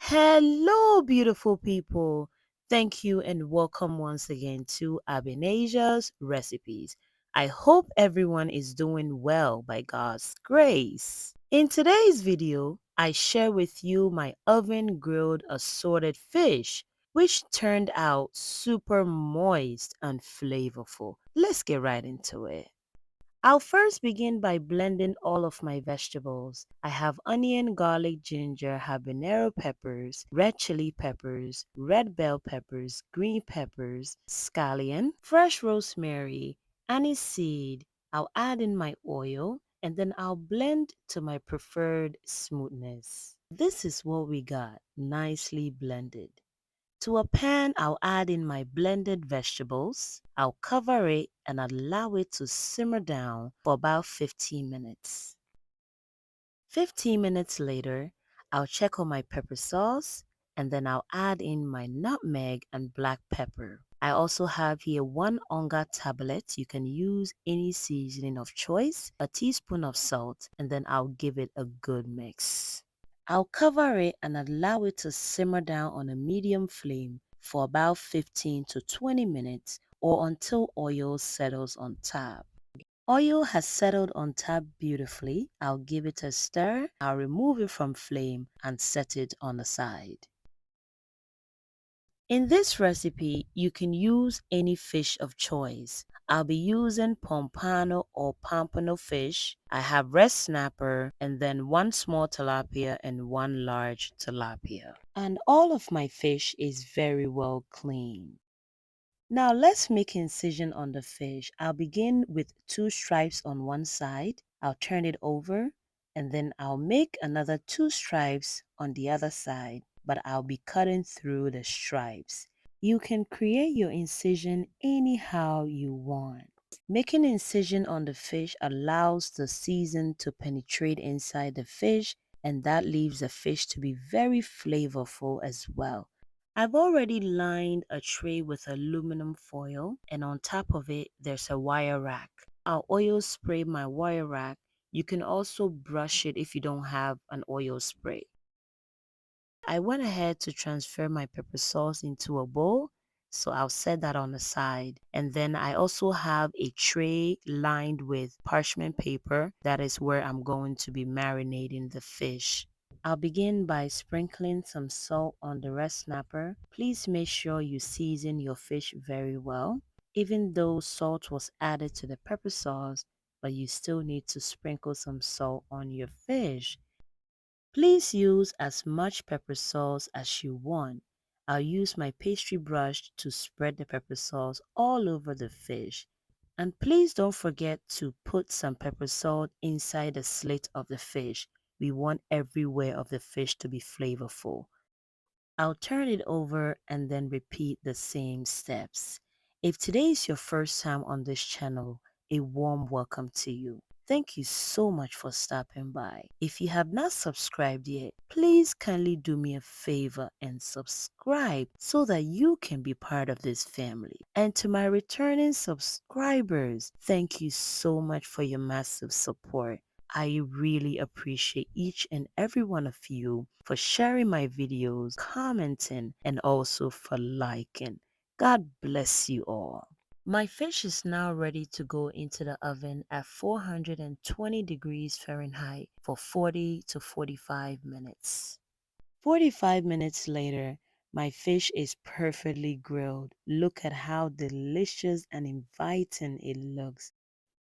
Hello, beautiful people. Thank you and welcome once again to Abinasia's Recipes. I hope everyone is doing well by God's grace. In today's video, I share with you my oven grilled assorted fish, which turned out super moist and flavorful. Let's get right into it. I'll first begin by blending all of my vegetables. I have onion, garlic, ginger, habanero peppers, red chili peppers, red bell peppers, green peppers, scallion, fresh rosemary, aniseed. I'll add in my oil and then I'll blend to my preferred smoothness. This is what we got, nicely blended. To a pan, I'll add in my blended vegetables. I'll cover it and allow it to simmer down for about 15 minutes. 15 minutes later, I'll check on my pepper sauce and then I'll add in my nutmeg and black pepper. I also have here 1 onga tablet. You can use any seasoning of choice, a teaspoon of salt, and then I'll give it a good mix. I'll cover it and allow it to simmer down on a medium flame for about 15 to 20 minutes or until oil settles on top. Oil has settled on top beautifully. I'll give it a stir. I'll remove it from flame and set it on the side. In this recipe, you can use any fish of choice. I'll be using Pompano or Pompano fish. I have red snapper and then 1 small tilapia and 1 large tilapia. And all of my fish is very well cleaned. Now let's make incision on the fish. I'll begin with 2 stripes on one side. I'll turn it over and then I'll make another 2 stripes on the other side, but I'll be cutting through the stripes. You can create your incision anyhow you want. Making incision on the fish allows the season to penetrate inside the fish, and that leaves the fish to be very flavorful as well. I've already lined a tray with aluminum foil and on top of it there's a wire rack. I'll oil spray my wire rack. You can also brush it if you don't have an oil spray. I went ahead to transfer my pepper sauce into a bowl, so I'll set that on the side. And then I also have a tray lined with parchment paper. That is where I'm going to be marinating the fish. I'll begin by sprinkling some salt on the red snapper. Please make sure you season your fish very well. Even though salt was added to the pepper sauce, but you still need to sprinkle some salt on your fish. Please use as much pepper sauce as you want. I'll use my pastry brush to spread the pepper sauce all over the fish. And please don't forget to put some pepper salt inside the slit of the fish. We want everywhere of the fish to be flavorful. I'll turn it over and then repeat the same steps. If today is your first time on this channel, a warm welcome to you. Thank you so much for stopping by. If you have not subscribed yet, please kindly do me a favor and subscribe so that you can be part of this family. And to my returning subscribers, thank you so much for your massive support. I really appreciate each and every one of you for sharing my videos, commenting, and also for liking. God bless you all. My fish is now ready to go into the oven at 420 degrees Fahrenheit for 40 to 45 minutes. 45 minutes later, my fish is perfectly grilled. Look at how delicious and inviting it looks.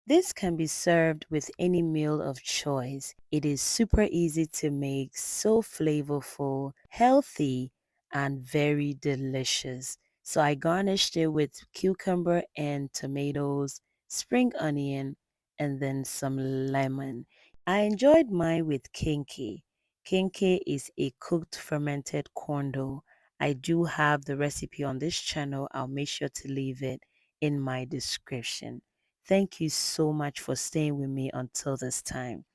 This can be served with any meal of choice. It is super easy to make, so flavorful, healthy, and very delicious. So I garnished it with cucumber and tomatoes, spring onion, and then some lemon. I enjoyed mine with kinky. Kinky is a cooked fermented corn dough. I do have the recipe on this channel. I'll make sure to leave it in my description. Thank you so much for staying with me until this time.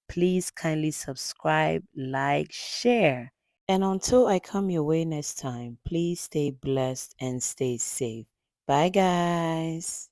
Please kindly subscribe, like, share. And until I come your way next time, please stay blessed and stay safe. Bye, guys.